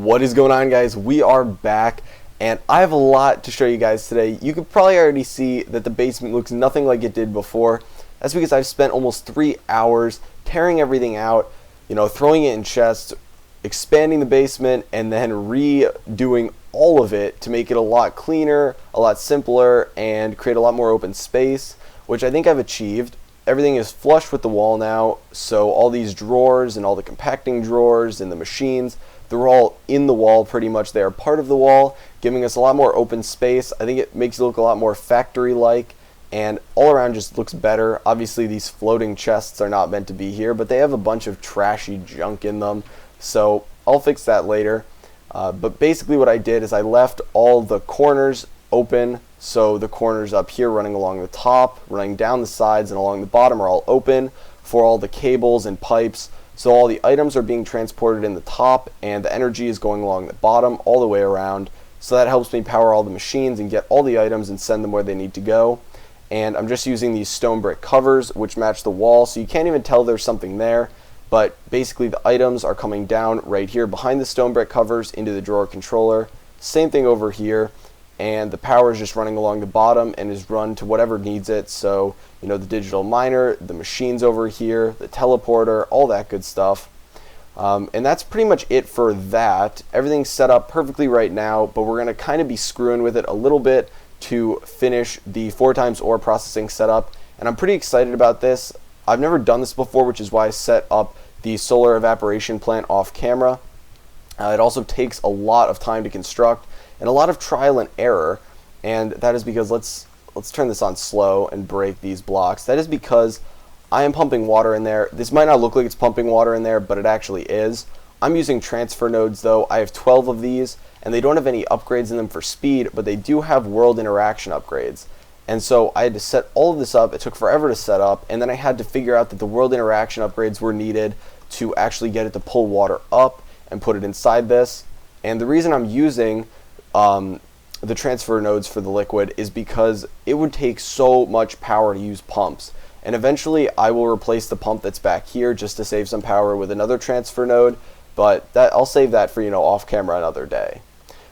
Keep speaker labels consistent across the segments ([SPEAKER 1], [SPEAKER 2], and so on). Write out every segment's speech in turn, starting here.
[SPEAKER 1] What is going on, guys? We are back, and I have a lot to show you guys today. You can probably already see that the basement looks nothing like it did before. That's because I've spent almost 3 hours tearing everything out, throwing it in chests, expanding the basement, and then redoing all of it to make it a lot cleaner, a lot simpler, and create a lot more open space, which I think I've achieved. Everything is flush with the wall now, so all these drawers and all the compacting drawers and the machines, they're all in the wall pretty much. They are part of the wall, giving us a lot more open space. I think it makes it look a lot more factory-like, and all around just looks better. Obviously, these floating chests are not meant to be here, but they have a bunch of trashy junk in them, so I'll fix that later. But basically what I did is I left all the corners open, so the corners up here running along the top, running down the sides, and along the bottom are all open for all the cables and pipes. So all the items are being transported in the top, and the energy is going along the bottom all the way around. So that helps me power all the machines and get all the items and send them where they need to go. And I'm just using these stone brick covers which match the wall, so you can't even tell there's something there. But basically the items are coming down right here behind the stone brick covers into the drawer controller. Same thing over here. And the power is just running along the bottom and is run to whatever needs it. So, the digital miner, the machines over here, the teleporter, all that good stuff. And that's pretty much it for that. Everything's set up perfectly right now, but we're going to kind of be screwing with it a little bit to finish the 4x ore processing setup. And I'm pretty excited about this. I've never done this before, which is why I set up the solar evaporation plant off camera. It also takes a lot of time to construct and a lot of trial and error, and that is because let's turn this on slow and break these blocks. That is because I am pumping water in there. This might not look like it's pumping water in there, but it actually is. I'm using transfer nodes though. I have 12 of these, and they don't have any upgrades in them for speed, but they do have world interaction upgrades. And so I had to set all of this up. It took forever to set up, and then I had to figure out that the world interaction upgrades were needed to actually get it to pull water up and put it inside this. And the reason I'm using the transfer nodes for the liquid is because it would take so much power to use pumps. And eventually I will replace the pump that's back here just to save some power with another transfer node, but I'll save that for off camera another day.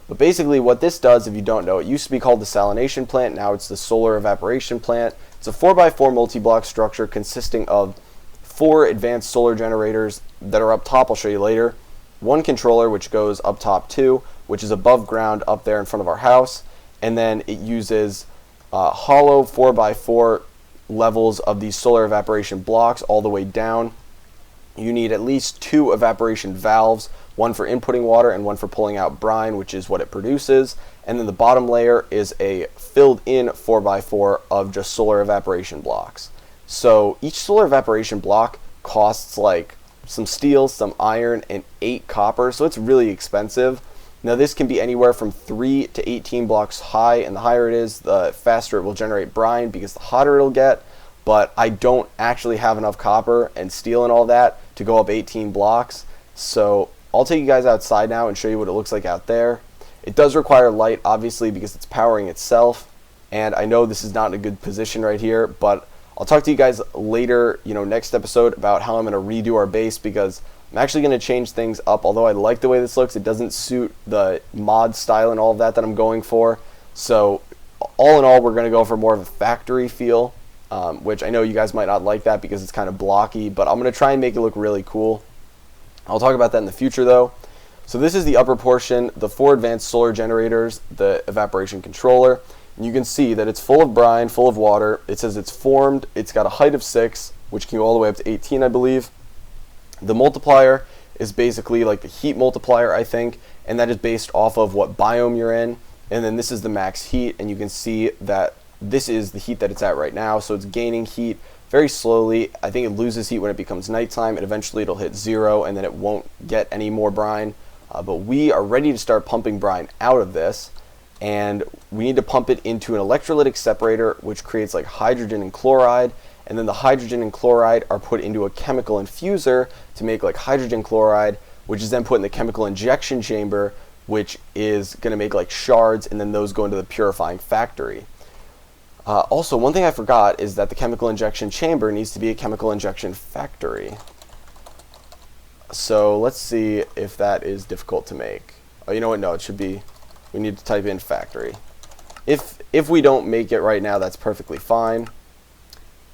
[SPEAKER 1] But basically what this does, if you don't know, it used to be called the Salination plant, now it's the solar evaporation plant. It's a 4x4 multi-block structure consisting of 4 advanced solar generators that are up top, I'll show you later, 1 controller which goes up top too, which is above ground up there in front of our house, and then it uses hollow 4x4 levels of these solar evaporation blocks all the way down. You need at least 2 evaporation valves, one for inputting water and one for pulling out brine, which is what it produces, and then the bottom layer is a filled in 4x4 of just solar evaporation blocks. So each solar evaporation block costs like some steel, some iron, and 8 copper, so it's really expensive. Now this can be anywhere from 3 to 18 blocks high, and the higher it is, the faster it will generate brine because the hotter it'll get, but I don't actually have enough copper and steel and all that to go up 18 blocks, so I'll take you guys outside now and show you what it looks like out there. It does require light, obviously, because it's powering itself, and I know this is not in a good position right here, but I'll talk to you guys later, next episode about how I'm going to redo our base, because I'm actually going to change things up. Although I like the way this looks, it doesn't suit the mod style and all of that I'm going for. So all in all, we're going to go for more of a factory feel, which I know you guys might not like that because it's kind of blocky, but I'm going to try and make it look really cool. I'll talk about that in the future though. So this is the upper portion, the 4 advanced solar generators, the evaporation controller. And you can see that it's full of brine, full of water. It says it's formed. It's got a height of 6, which can go all the way up to 18, I believe. The multiplier is basically like the heat multiplier, I think, and that is based off of what biome you're in. And then this is the max heat, and you can see that this is the heat that it's at right now. So it's gaining heat very slowly. I think it loses heat when it becomes nighttime, and eventually it'll hit 0, and then it won't get any more brine. But we are ready to start pumping brine out of this, and we need to pump it into an electrolytic separator, which creates like hydrogen and chloride. And then the hydrogen and chloride are put into a chemical infuser to make like hydrogen chloride, which is then put in the chemical injection chamber, which is going to make like shards, and then those go into the purifying factory. Also, one thing I forgot is that the chemical injection chamber needs to be a chemical injection factory. So let's see if that is difficult to make. Oh, you know what? No, it should be, we need to type in factory. If we don't make it right now, that's perfectly fine.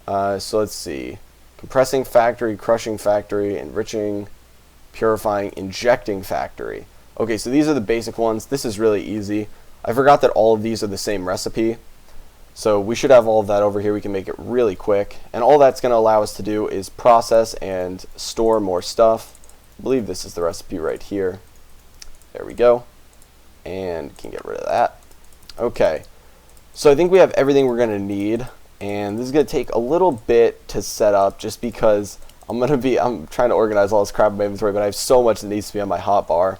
[SPEAKER 1] So let's see. Compressing factory, crushing factory, enriching, purifying, injecting factory. Okay, so these are the basic ones. This is really easy. I forgot that all of these are the same recipe. So we should have all of that over here. We can make it really quick. And all that's going to allow us to do is process and store more stuff. I believe this is the recipe right here. There we go. And can get rid of that. Okay. So I think we have everything we're going to need. And this is going to take a little bit to set up just because I'm trying to organize all this crap in my inventory, but I have so much that needs to be on my hotbar.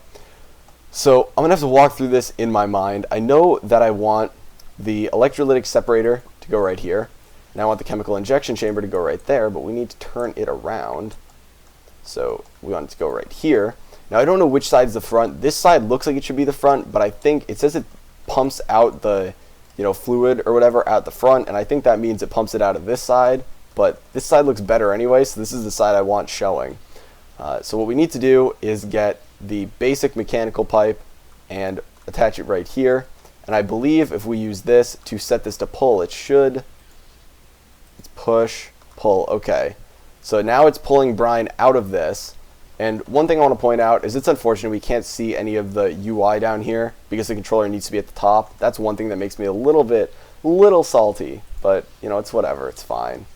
[SPEAKER 1] So I'm going to have to walk through this in my mind. I know that I want the electrolytic separator to go right here. And I want the chemical injection chamber to go right there, but we need to turn it around. So we want it to go right here. Now I don't know which side's the front. This side looks like it should be the front, but I think it says it pumps out the fluid or whatever out the front, and I think that means it pumps it out of this side, but this side looks better anyway, so this is the side I want showing. So what we need to do is get the basic mechanical pipe and attach it right here, and I believe if we use this to set this to pull, it's push, pull, okay. So now it's pulling brine out of this, and one thing I want to point out is it's unfortunate we can't see any of the UI down here because the controller needs to be at the top. That's one thing that makes me a little salty, but it's whatever, it's fine.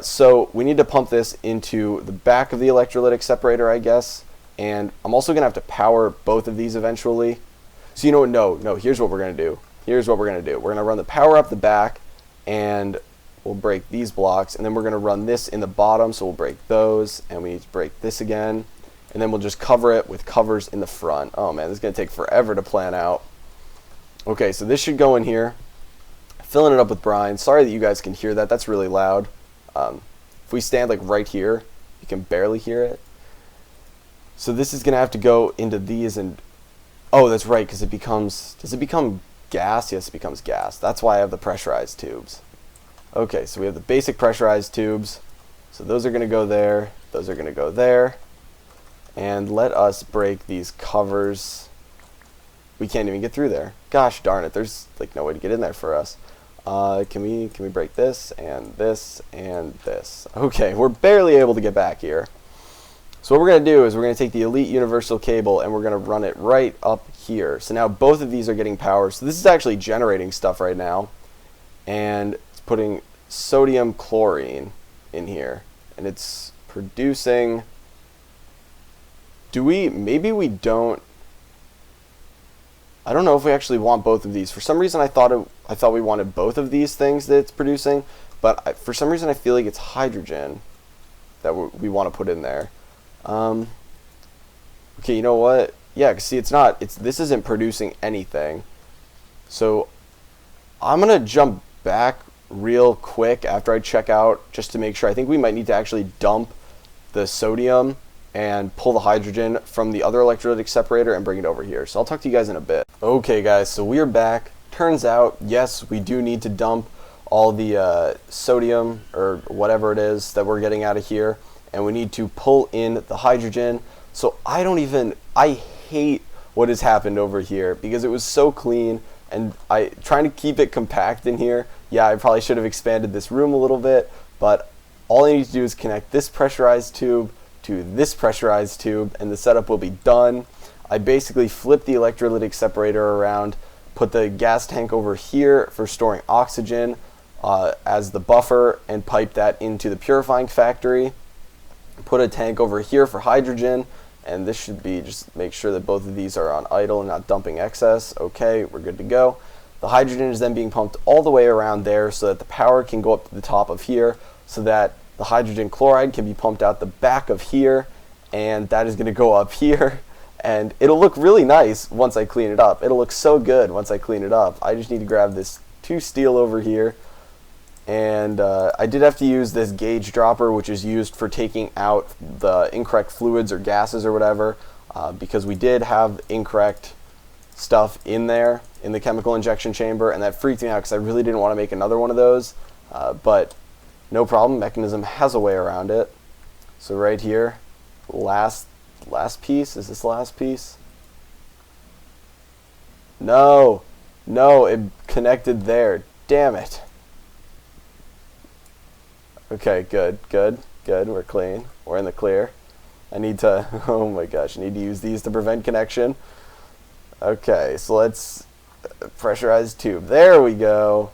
[SPEAKER 1] So we need to pump this into the back of the electrolytic separator, I guess, and I'm also going to have to power both of these eventually. So no, here's what we're going to do. We're going to run the power up the back, and we'll break these blocks, and then we're going to run this in the bottom, so we'll break those, and we need to break this again, and then we'll just cover it with covers in the front. Oh man, this is going to take forever to plan out. Okay, so this should go in here, filling it up with brine. Sorry that you guys can hear that, that's really loud. If we stand like right here, you can barely hear it. So this is going to have to go into these, and oh, that's right, because does it become gas? Yes, it becomes gas. That's why I have the pressurized tubes. Okay, so we have the basic pressurized tubes. So those are going to go there. Those are going to go there. And let us break these covers. We can't even get through there. Gosh darn it, there's like no way to get in there for us. Can we break this and this and this? Okay, we're barely able to get back here. So what we're going to do is we're going to take the Elite Universal Cable and we're going to run it right up here. So now both of these are getting power. So this is actually generating stuff right now. And it's putting sodium chlorine in here. And it's producing... maybe we don't... I don't know if we actually want both of these. For some reason I thought we wanted both of these things that it's producing. But for some reason I feel like it's hydrogen that we want to put in there. Okay, you know what? Yeah, see, this isn't producing anything. So I'm gonna jump back real quick after I check out just to make sure. I think we might need to actually dump the sodium and pull the hydrogen from the other electrolytic separator and bring it over here. So I'll talk to you guys in a bit. Okay guys, so we are back. Turns out, yes, we do need to dump all the sodium or whatever it is that we're getting out of here, and we need to pull in the hydrogen. So I hate what has happened over here because it was so clean, and trying to keep it compact in here. Yeah, I probably should have expanded this room a little bit, but all I need to do is connect this pressurized tube to this pressurized tube and the setup will be done. I basically flipped the electrolytic separator around, put the gas tank over here for storing oxygen as the buffer, and piped that into the purifying factory. Put a tank over here for hydrogen, and this should be just make sure that both of these are on idle and not dumping excess. Okay, we're good to go. The hydrogen is then being pumped all the way around there so that the power can go up to the top of here, so that the hydrogen chloride can be pumped out the back of here, and that is going to go up here, and it'll look really nice once I clean it up. It'll look so good once I clean it up. I just need to grab this 2 steel over here, and I did have to use this gauge dropper, which is used for taking out the incorrect fluids or gases or whatever, because we did have incorrect stuff in there in the chemical injection chamber, and that freaked me out because I really didn't want to make another one of those, but no problem. Mekanism has a way around it. So right here, last piece. Is this the last piece? No. No, it connected there. Damn it. Okay, good. We're clean. We're in the clear. I need to, oh my gosh, I need to use these to prevent connection. Okay, so let's pressurize tube. There we go.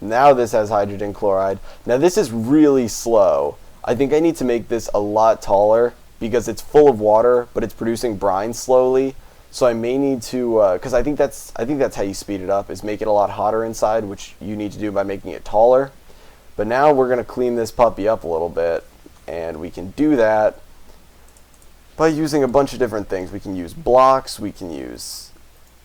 [SPEAKER 1] Now this has hydrogen chloride. Now this is really slow. I think I need to make this a lot taller because it's full of water, but it's producing brine slowly. So I may need to, because I think that's how you speed it up, is make it a lot hotter inside, which you need to do by making it taller. But now we're going to clean this puppy up a little bit, and we can do that by using a bunch of different things. We can use blocks, we can use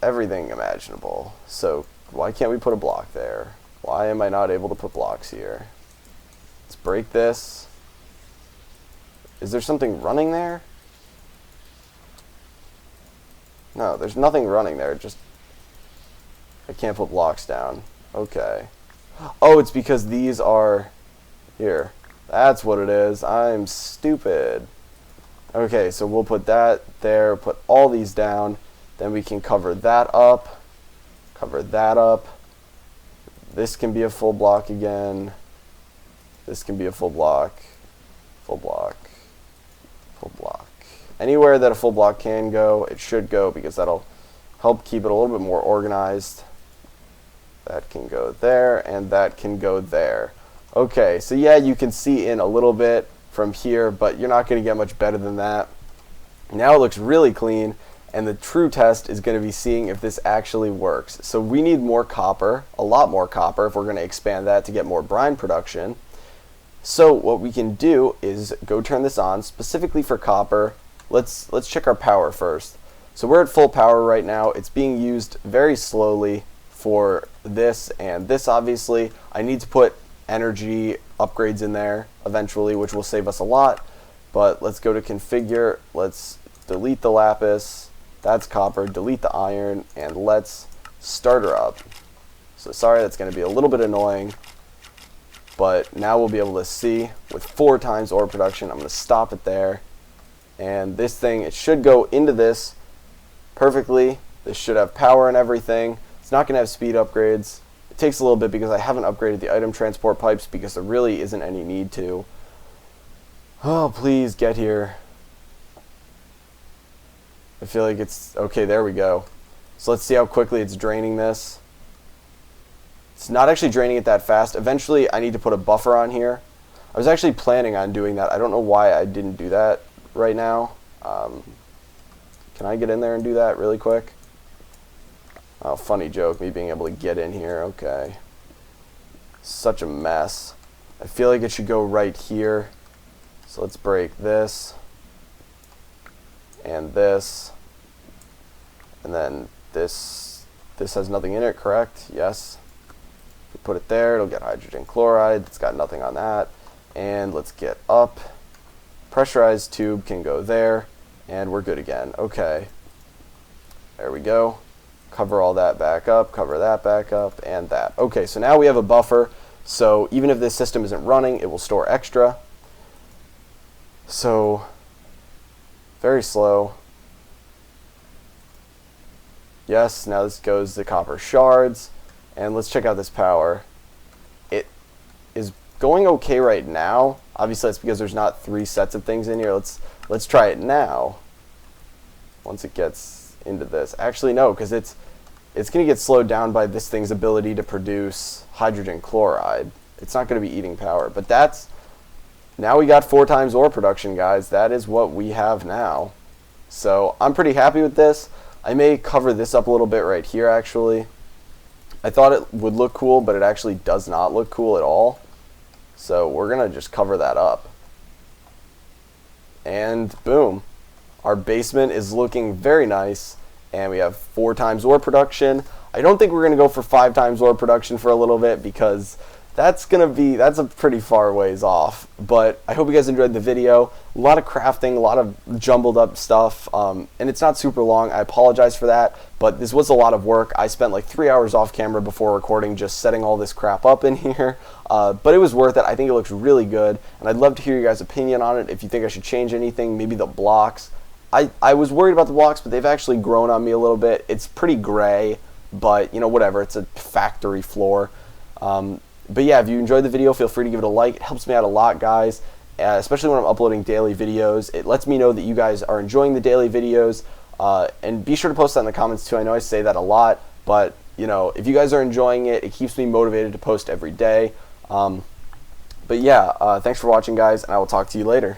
[SPEAKER 1] everything imaginable. So why can't we put a block there? Why am I not able to put blocks here? Let's break this. Is there something running there? No, there's nothing running there. Just I can't put blocks down. Okay. Oh, it's because these are here. That's what it is. I'm stupid. Okay, so we'll put that there, put all these down. Then we can cover that up. Cover that up. This can be a full block again. This can be a full block. Full block. Full block. Anywhere that a full block can go, it should go, because that'll help keep it a little bit more organized. That can go there, and that can go there. Okay, so yeah, you can see in a little bit from here, but you're not going to get much better than that. Now it looks really clean, and the true test is going to be seeing if this actually works. So we need more copper, a lot more copper, if we're going to expand that to get more brine production. So what we can do is go turn this on, specifically for copper. Let's check our power first. So we're at full power right now. It's being used very slowly for this and this, obviously. I need to put energy upgrades in there eventually, which will save us a lot. But let's go to configure. Let's delete the lapis. That's copper. Delete the iron, and let's start her up. So sorry, that's going to be a little bit annoying, but now we'll be able to see with 4 times ore production. I'm going to stop it there. And this thing, it should go into this perfectly. This should have power and everything. It's not going to have speed upgrades. It takes a little bit because I haven't upgraded the item transport pipes, because there really isn't any need to. Oh, please get here. I feel like it's okay. There we go. So let's see how quickly it's draining this. It's not actually draining it that fast. Eventually I need to put a buffer on here. I was actually planning on doing that. I don't know why I didn't do that right now. Can I get in there and do that really quick? Oh, funny joke, me being able to get in here. Okay. Such a mess. I feel like it should go right here. So let's break this. And this. And then this. This has nothing in it, correct? Yes. If we put it there, it'll get hydrogen chloride. It's got nothing on that. And let's get up. Pressurized tube can go there. And we're good again. Okay. There we go. Cover all that back up. Cover that back up. And that. Okay, so now we have a buffer. So even if this system isn't running, it will store extra. So very slow. Yes, now this goes to copper shards. And let's check out this power. It is going okay right now. Obviously that's because there's not 3 sets of things in here. Let's try it now. Once it gets into this. Actually no, because it's going to get slowed down by this thing's ability to produce hydrogen chloride. It's not going to be eating power. But that's, now we got 4 times ore production, guys. That is what we have now. So I'm pretty happy with this. I may cover this up a little bit right here, actually. I thought it would look cool, but it actually does not look cool at all. So we're going to just cover that up. And boom. Our basement is looking very nice. And we have 4 times ore production. I don't think we're going to go for 5 times ore production for a little bit, because that's a pretty far ways off. But I hope you guys enjoyed the video. A lot of crafting, a lot of jumbled up stuff, and it's not super long. I apologize for that, but this was a lot of work. I spent like 3 hours off camera before recording just setting all this crap up in here, but it was worth it. I think it looks really good, and I'd love to hear your guys' opinion on it. If you think I should change anything, maybe the blocks. I was worried about the blocks, but they've actually grown on me a little bit. It's pretty gray, but you know, whatever. It's a factory floor. But yeah, if you enjoyed the video, feel free to give it a like. It helps me out a lot, guys, especially when I'm uploading daily videos. It lets me know that you guys are enjoying the daily videos. And be sure to post that in the comments too. I know I say that a lot, but you know, if you guys are enjoying it, it keeps me motivated to post every day. But yeah, thanks for watching, guys, and I will talk to you later.